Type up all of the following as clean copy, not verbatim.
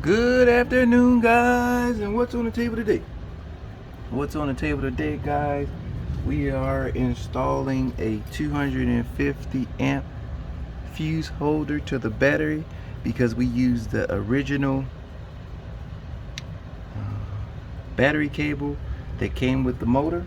Good afternoon, guys, and what's on the table today? What's on the table today, guys? We are installing a 250 amp fuse holder to the battery because we used the original battery cable that came with the motor,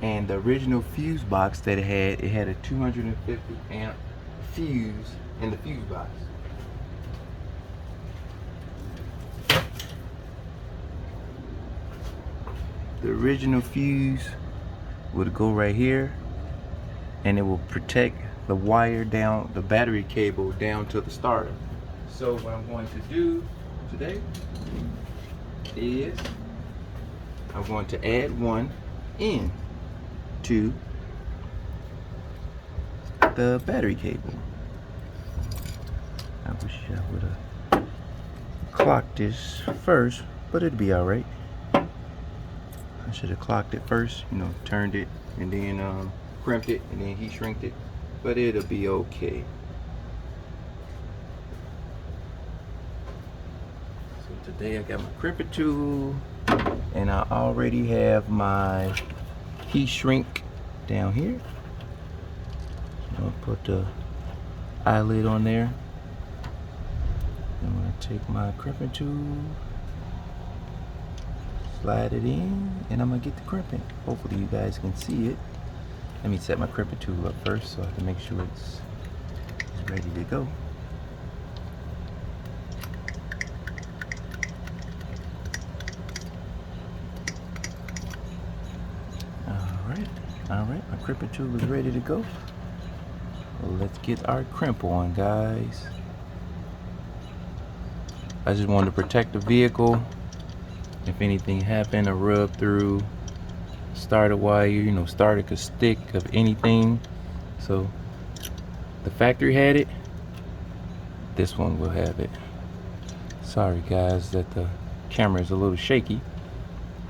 and the original fuse box that it had a 250 amp fuse in the fuse box. The original fuse would go right here, and it will protect the wire down, the battery cable down to the starter. So what I'm going to do today is I'm going to add one in to the battery cable. I wish I would have clocked this first, but it'd be all right. I should have clocked it first, turned it and then crimped it and then heat shrinked it, but it'll be okay. So today I got my crimping tool, and I already have my heat shrink down here. I'll put the eyelid on there. I'm gonna take my crimping tool, slide it in, and I'm gonna get the crimping. Hopefully you guys can see it. Let me set my crimping tool up first so I can make sure it's ready to go. All right, my crimping tool is ready to go. Well, let's get our crimp on, guys. I just wanted to protect the vehicle. If anything happened, or rub through starter wire, starter could stick of anything. So the factory had it, this one will have it. Sorry guys that the camera is a little shaky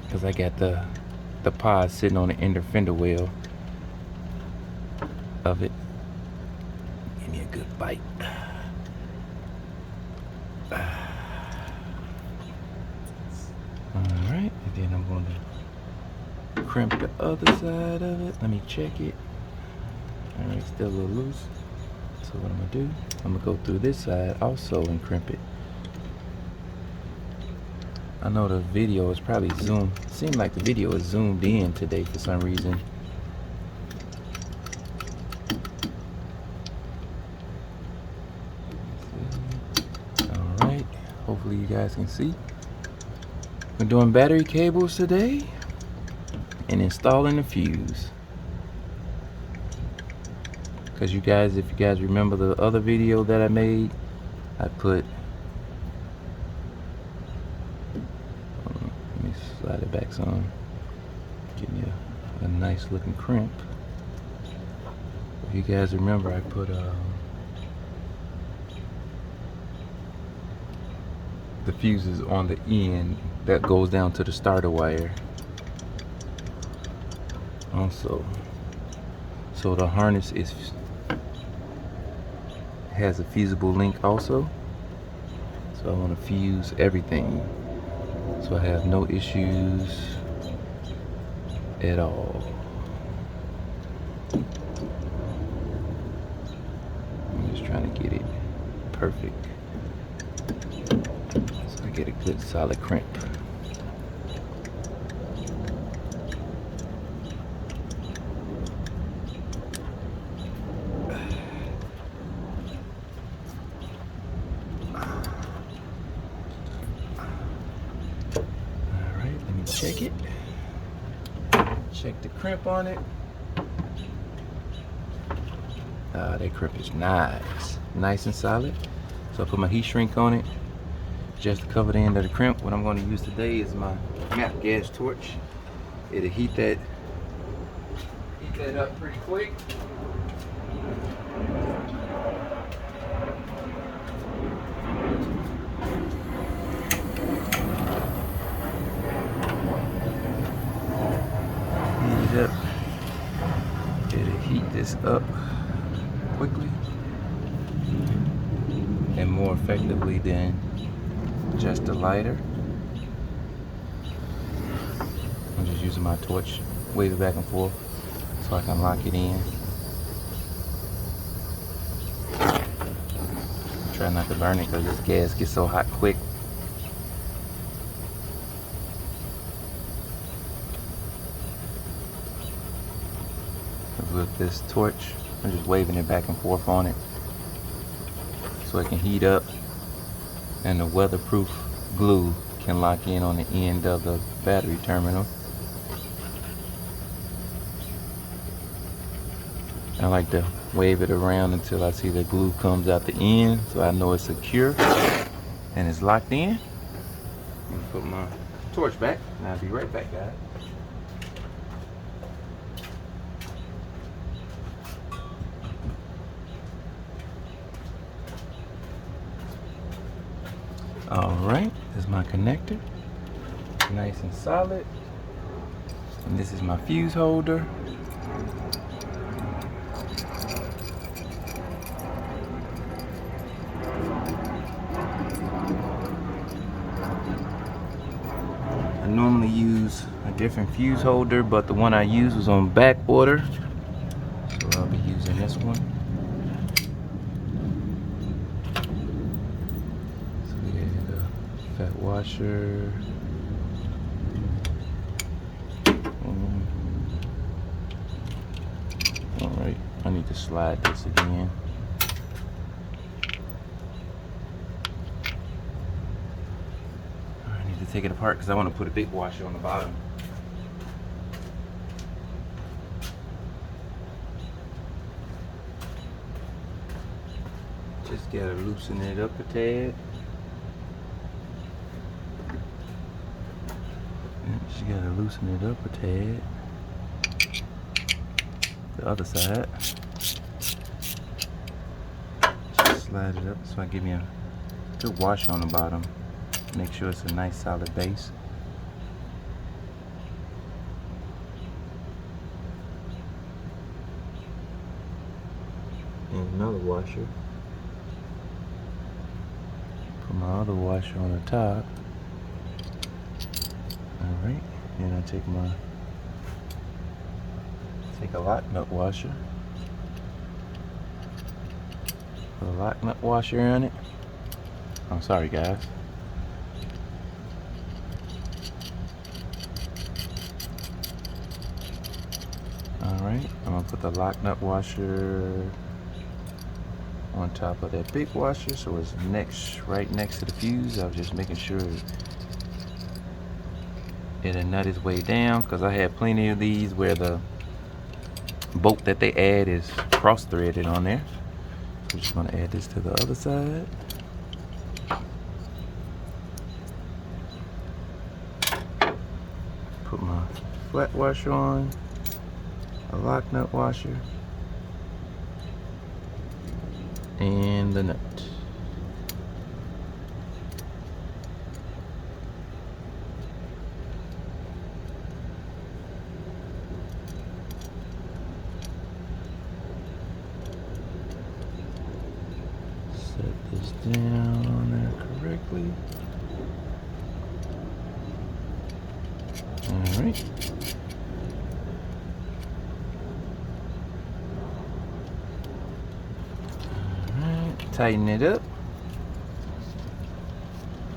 because I got the pod sitting on the inner fender well of it. Give me a good bite. Alright, and then I'm going to crimp the other side of it. Let me check it. Alright, still a little loose. So what I'm going to do, I'm going to go through this side also and crimp it. I know the video is probably zoomed. Seems like the video is zoomed in today for some reason. Alright, hopefully you guys can see. We're doing battery cables today and installing the fuse. Because if you guys remember the other video that I made, I put, let me slide it back some, give me a nice looking crimp. If you guys remember, I put the fuses on the end that goes down to the starter wire also. So the harness has a fusible link also. So I want to fuse everything so I have no issues at all. I'm just trying to get it perfect so I get a good solid crimp. Check it. Check the crimp on it. That crimp is nice and solid. So I put my heat shrink on it just to cover the end of the crimp. What I'm going to use today is my MAP gas torch. It'll heat that up pretty quick. It'll heat this up quickly and more effectively than just a lighter. I'm just using my torch, wave it back and forth so I can lock it in. Try not to burn it because this gas gets so hot quick. With this torch, I'm just waving it back and forth on it so it can heat up, and the weatherproof glue can lock in on the end of the battery terminal. I like to wave it around until I see the glue comes out the end, so I know it's secure and it's locked in. I'm gonna put my torch back and I'll be right back, guys. Alright, this is my connector, nice and solid, and this is my fuse holder. I normally use a different fuse holder, but the one I used was on back order, so I'll be using this one. So yeah, the fat washer. Alright, I need to slide this again. I need to take it apart because I want to put a big washer on the bottom. Just gotta loosen it up a tad. Just gotta loosen it up a tad. The other side. Just slide it up so I give me a good wash on the bottom. Make sure it's a nice solid base. And another washer. Put my other washer on the top. Alright, and I take a lock nut washer. Put a lock nut washer on it. I'm sorry, guys. Alright, I'm gonna put the lock nut washer on top of that big washer so it's right next to the fuse. I was just making sure it'll nut its way down, because I have plenty of these where the bolt that they add is cross-threaded on there. So I'm just going to add this to the other side. Put my flat washer on, a lock nut washer, and the nut. Set this down there correctly. Alright. Alright, tighten it up.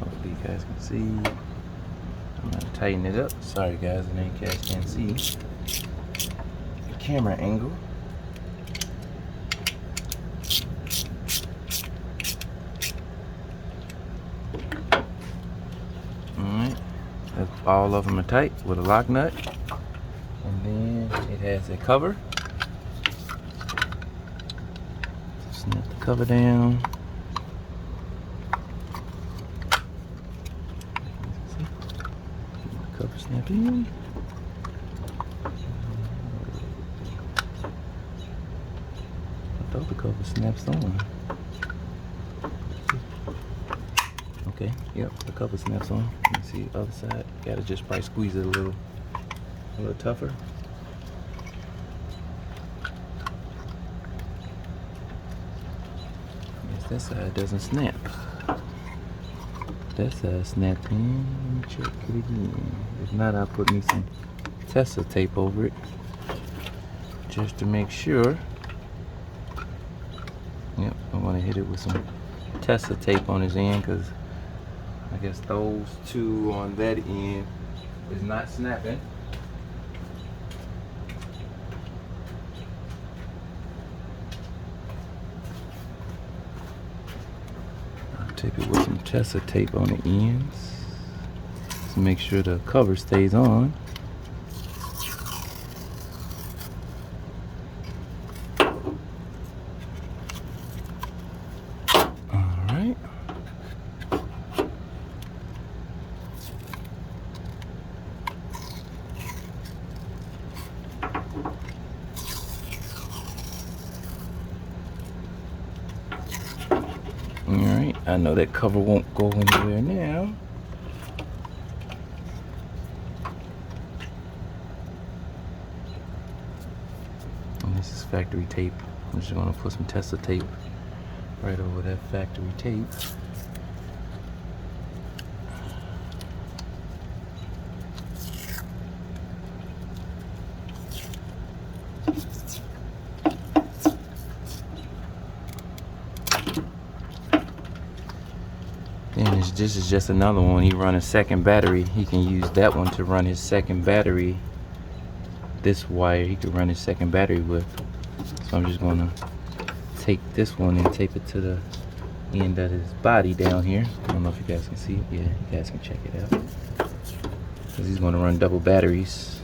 Hopefully you guys can see. I'm gonna tighten it up. Sorry guys, and you guys can't see the camera angle. Alright, all of them are tight with a lock nut, and then it has a cover. Snap the cover down. Cover snap in. I thought the cover snaps on. Okay, yep, the cover snaps on. You can see the other side. Gotta just probably squeeze it a little tougher. I guess that side doesn't snap. that side snapped in. Let me check it again. If not, I'll put me some Tessa tape over it just to make sure. Yep, I want to hit it with some Tessa tape on his end, because I guess those two on that end is not snapping. I'll tape it with some Tessa tape on the ends to make sure the cover stays on. Alright. Alright, I know that cover won't go anywhere now. And this is factory tape. I'm just going to put some Tessa tape right over that factory tape. Then this is just another one. He run a second battery. He can use that one to run his second battery. This wire he could run his second battery with. So I'm just gonna take this one and tape it to the end of his body down here. I don't know if you guys can see it. Yeah, you guys can check it out. Because he's gonna run double batteries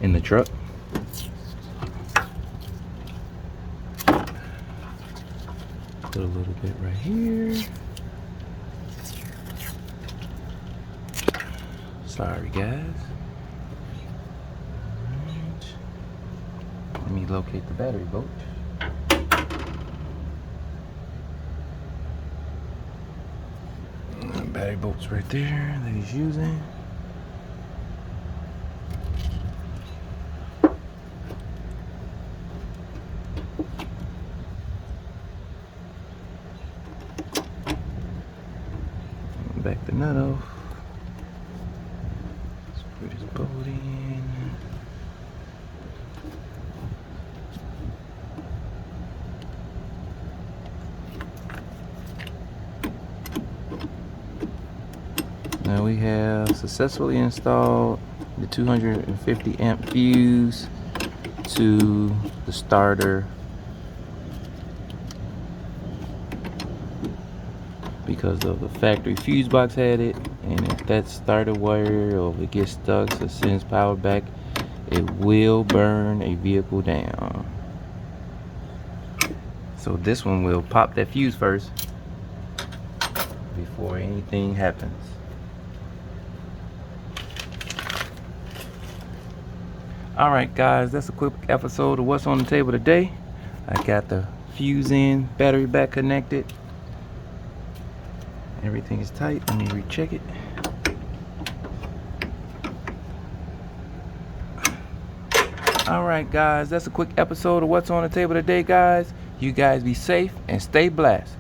in the truck. Put a little bit right here. Sorry guys. Right. Let me locate the battery bolt. Battery bolt's right there that he's using. Back the nut off. Let's put his bolt in. Now we have successfully installed the 250 amp fuse to the starter. Because of the factory fuse box had it, and if that starter wire or if it gets stuck, so it sends power back, it will burn a vehicle down. So this one will pop that fuse first before anything happens. Alright guys, that's a quick episode of what's on the table today. I got the fuse in, battery back connected. Everything is tight. Let me recheck it. Alright guys, that's a quick episode of what's on the table today guys. You guys be safe and stay blessed.